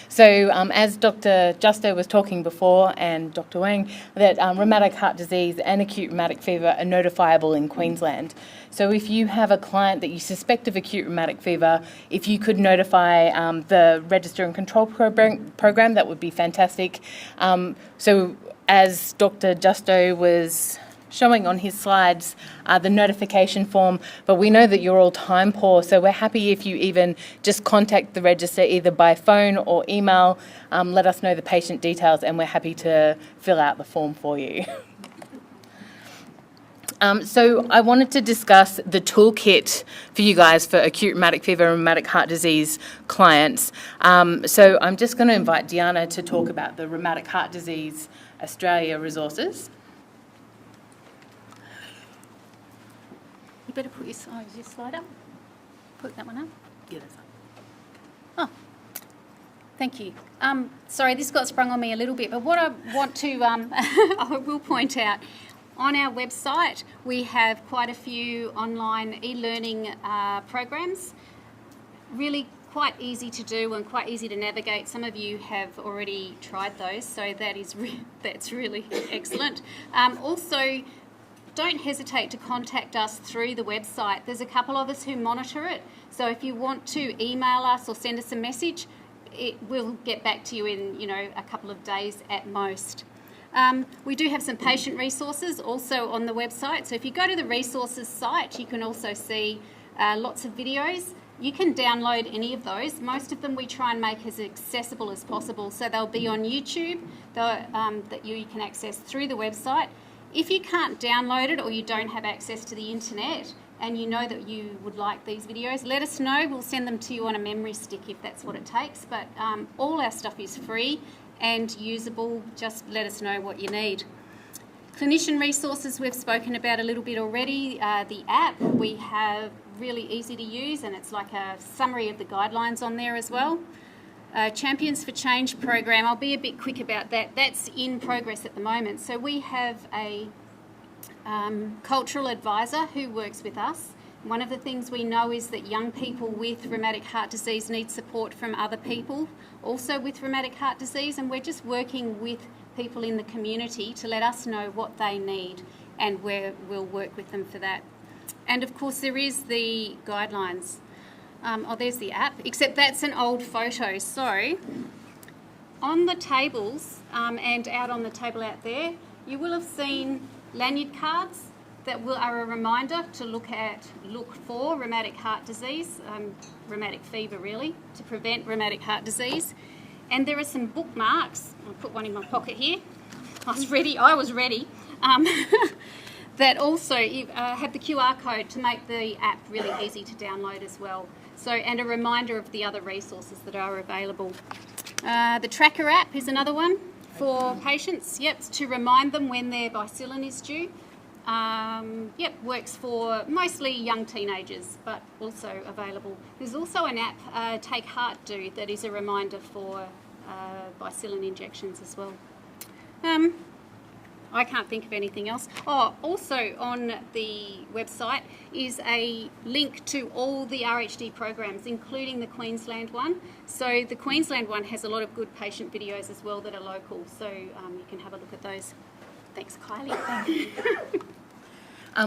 So as Dr. Justo was talking before and Dr. Wang, that rheumatic heart disease and acute rheumatic fever are notifiable in Queensland. So if you have a client that you suspect of acute rheumatic fever, if you could notify the Register and Control program, that would be fantastic. So as Dr. Justo was showing on his slides, the notification form, but we know that you're all time poor, so we're happy if you even just contact the register either by phone or email, let us know the patient details, and we're happy to fill out the form for you. So I wanted to discuss the toolkit for you guys for acute rheumatic fever and rheumatic heart disease clients. So I'm just going to invite Diana to talk about the Rheumatic Heart Disease Australia resources. You better put your slide up. Put that one up. Yeah, that's Oh, thank you. Sorry, this got sprung on me a little bit, but what I want to, I will point out, on our website we have quite a few online e-learning programs, really quite easy to do and quite easy to navigate. Some of you have already tried those, so that's really excellent. Also, don't hesitate to contact us through the website. There's a couple of us who monitor it, so if you want to email us or send us a message, it will get back to you in a couple of days at most. We do have some patient resources also on the website, so if you go to the resources site, you can also see lots of videos. You can download any of those. Most of them we try and make as accessible as possible, so they'll be on YouTube that you can access through the website. If you can't download it or you don't have access to the internet and you know that you would like these videos, let us know. We'll send them to you on a memory stick if that's what it takes. But all our stuff is free and usable. Just let us know what you need. Clinician resources we've spoken about a little bit already. The app we have really easy to use, and it's like a summary of the guidelines on there as well. Champions for Change program, I'll be a bit quick about that. That's in progress at the moment. So we have a cultural advisor who works with us. One of the things we know is that young people with rheumatic heart disease need support from other people also with rheumatic heart disease, and we're just working with people in the community to let us know what they need, and we'll work with them for that. And of course there is the guidelines. There's the app, except that's an old photo. So on the tables and out on the table out there, you will have seen lanyard cards that are a reminder to look for rheumatic heart disease, rheumatic fever really, to prevent rheumatic heart disease. And there are some bookmarks. I'll put one in my pocket here. I was ready. That also have the QR code to make the app really easy to download as well. So, and a reminder of the other resources that are available. The Tracker app is another one for patients. Yep, to remind them when their bicillin is due. Works for mostly young teenagers, but also available. There's also an app, Take Heart Do, that is a reminder for bicillin injections as well. I can't think of anything else. Also on the website is a link to all the RHD programs, including the Queensland one. So the Queensland one has a lot of good patient videos as well that are local, so you can have a look at those. Thanks, Kylie.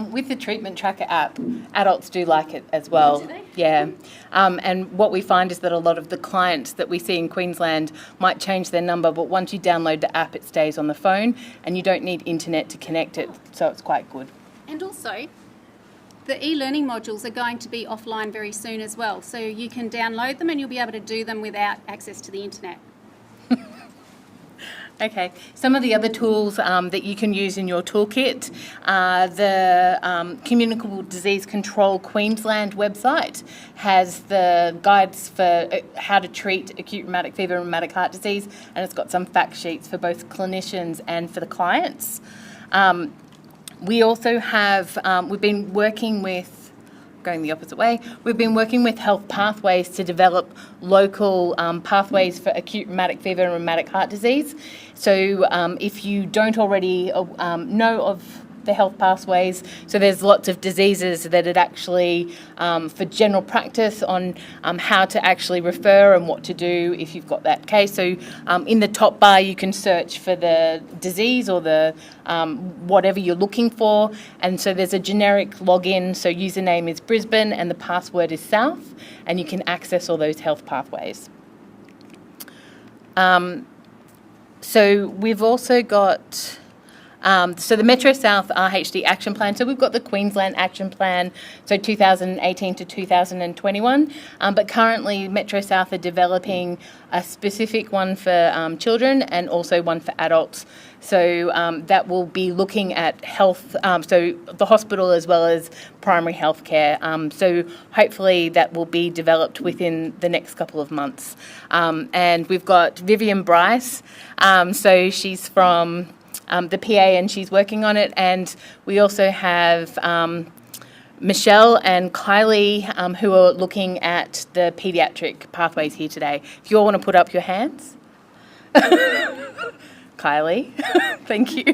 With the Treatment Tracker app, adults do like it as well. Do they? Yeah. And what we find is that a lot of the clients that we see in Queensland might change their number, but once you download the app, it stays on the phone and you don't need internet to connect it, so it's quite good. And also, the e-learning modules are going to be offline very soon as well, so you can download them and you'll be able to do them without access to the internet. Okay, some of the other tools that you can use in your toolkit, the Communicable Disease Control Queensland website has the guides for how to treat acute rheumatic fever and rheumatic heart disease, and it's got some fact sheets for both clinicians and for the clients. We also have, we've been working with going the opposite way. We've been working with Health Pathways to develop local pathways for acute rheumatic fever and rheumatic heart disease. So if you don't already know of the health pathways. So there's lots of diseases that it actually, for general practice on how to actually refer and what to do if you've got that case. So in the top bar, you can search for the disease or the whatever you're looking for. And so there's a generic login. So username is Brisbane and the password is South, and you can access all those health pathways. So we've also got so the Metro South RHD Action Plan. So we've got the Queensland Action Plan, so 2018 to 2021. But currently Metro South are developing a specific one for children and also one for adults. So that will be looking at health, so the hospital as well as primary health care. So hopefully that will be developed within the next couple of months. And we've got Vivian Bryce. So she's from the PA and she's working on it. And we also have Michelle and Kylie who are looking at the paediatric pathways here today. If you all want to put up your hands. Kylie, thank you.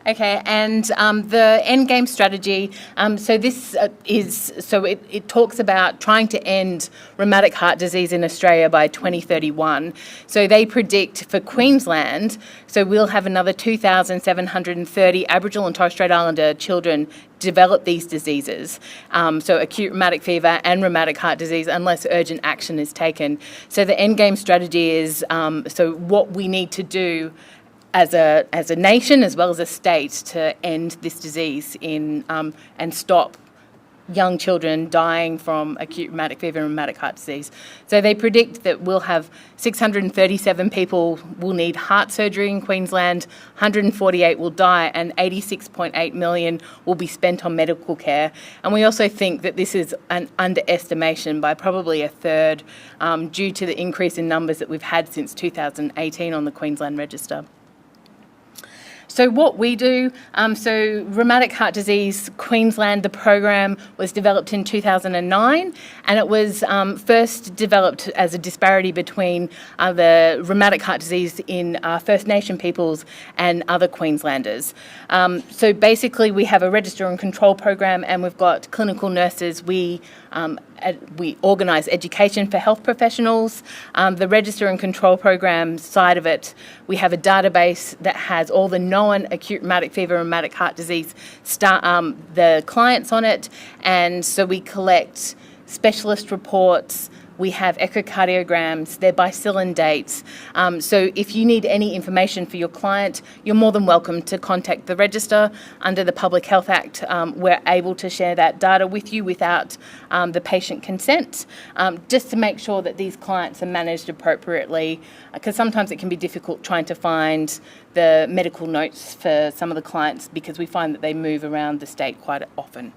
Okay, and the end game strategy, so this it talks about trying to end rheumatic heart disease in Australia by 2031. So they predict for Queensland, so we'll have another 2,730 Aboriginal and Torres Strait Islander children develop these diseases, so acute rheumatic fever and rheumatic heart disease, unless urgent action is taken. So the end game strategy is so what we need to do as a nation as well as a state to end this disease in and stop young children dying from acute rheumatic fever and rheumatic heart disease. So they predict that we'll have 637 people will need heart surgery in Queensland, 148 will die, and 86.8 million will be spent on medical care. And we also think that this is an underestimation by probably a third due to the increase in numbers that we've had since 2018 on the Queensland Register. So what we do, so Rheumatic Heart Disease Queensland, the program was developed in 2009, and it was first developed as a disparity between the rheumatic heart disease in First Nation peoples and other Queenslanders. So basically we have a register and control program, and we've got clinical nurses. We organise education for health professionals. The register and control program side of it, we have a database that has all the known acute rheumatic fever and rheumatic heart disease the clients on it, and so we collect specialist reports. We have echocardiograms, they're bicillin dates. So if you need any information for your client, you're more than welcome to contact the register. Under the Public Health Act, we're able to share that data with you without the patient consent, just to make sure that these clients are managed appropriately, because sometimes it can be difficult trying to find the medical notes for some of the clients because we find that they move around the state quite often.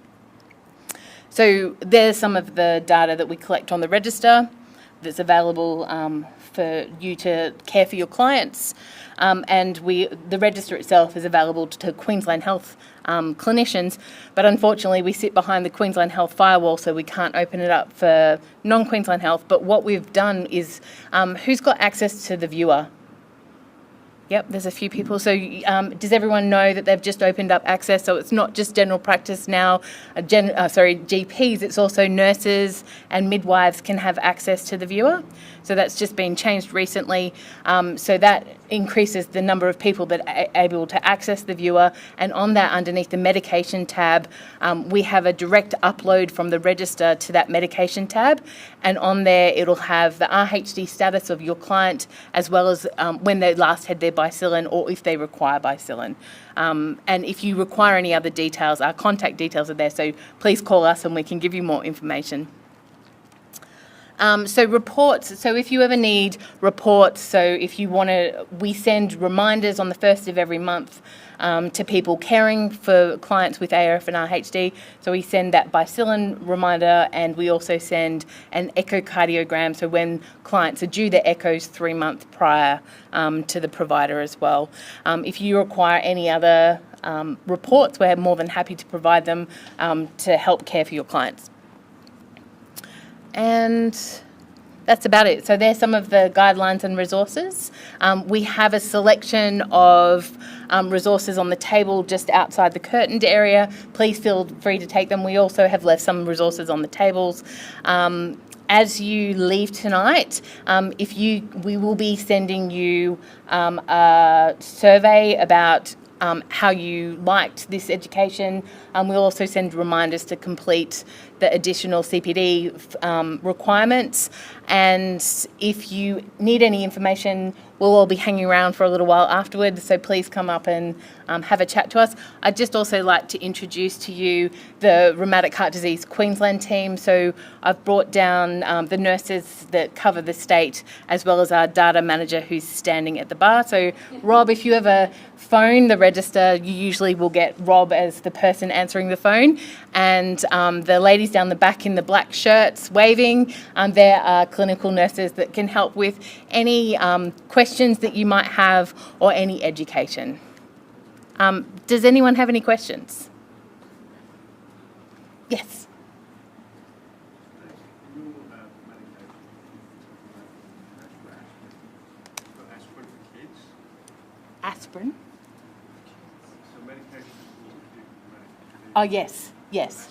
So there's some of the data that we collect on the register that's available for you to care for your clients. And the register itself is available to Queensland Health clinicians, but unfortunately we sit behind the Queensland Health firewall, so we can't open it up for non-Queensland Health. But what we've done is, who's got access to the viewer? Yep, there's a few people. So does everyone know that they've just opened up access? So it's not just general practice now, GPs, it's also nurses and midwives can have access to the viewer. So that's just been changed recently. So that increases the number of people that are able to access the viewer. And on that, underneath the medication tab, we have a direct upload from the register to that medication tab. And on there, it'll have the RHD status of your client, as well as when they last had their bicillin or if they require bicillin. And if you require any other details, our contact details are there. So please call us and we can give you more information. So reports, so if you ever need reports, so if you want to, we send reminders on the 1st of every month to people caring for clients with ARF and RHD. So we send that bicillin reminder, and we also send an echocardiogram, so when clients are due their echoes 3 months prior to the provider as well. If you require any other reports, we're more than happy to provide them to help care for your clients. And that's about it. So there's some of the guidelines and resources. We have a selection of resources on the table just outside the curtained area. Please feel free to take them. We also have left some resources on the tables. As you leave tonight, we will be sending you a survey about how you liked this education. We'll also send reminders to complete the additional CPD requirements. And if you need any information, we'll all be hanging around for a little while afterwards, so please come up and have a chat to us. I'd just also like to introduce to you the Rheumatic Heart Disease Queensland team. So I've brought down the nurses that cover the state, as well as our data manager who's standing at the bar. So Rob, if you ever phone the register, you usually will get Rob as the person answering the phone. And the ladies down the back in the black shirts waving, there are clinical nurses that can help with any questions that you might have or any education. Does anyone have any questions? Yes. Aspirin? Oh, yes, yes.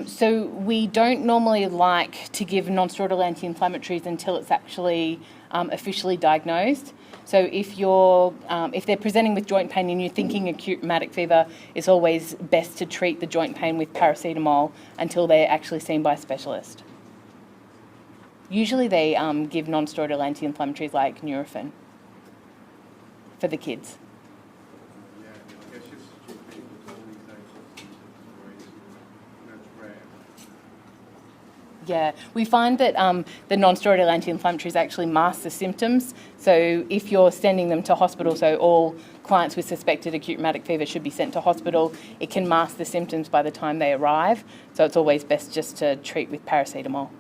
So we don't normally like to give non-steroidal anti-inflammatories until it's actually officially diagnosed. So if they're presenting with joint pain and you're thinking acute rheumatic fever, it's always best to treat the joint pain with paracetamol until they're actually seen by a specialist. Usually they give non-steroidal anti-inflammatories like Nurofen for the kids. Yeah, we find that the non-steroidal anti-inflammatories actually mask the symptoms. So if you're sending them to hospital, so all clients with suspected acute rheumatic fever should be sent to hospital, it can mask the symptoms by the time they arrive. So it's always best just to treat with paracetamol.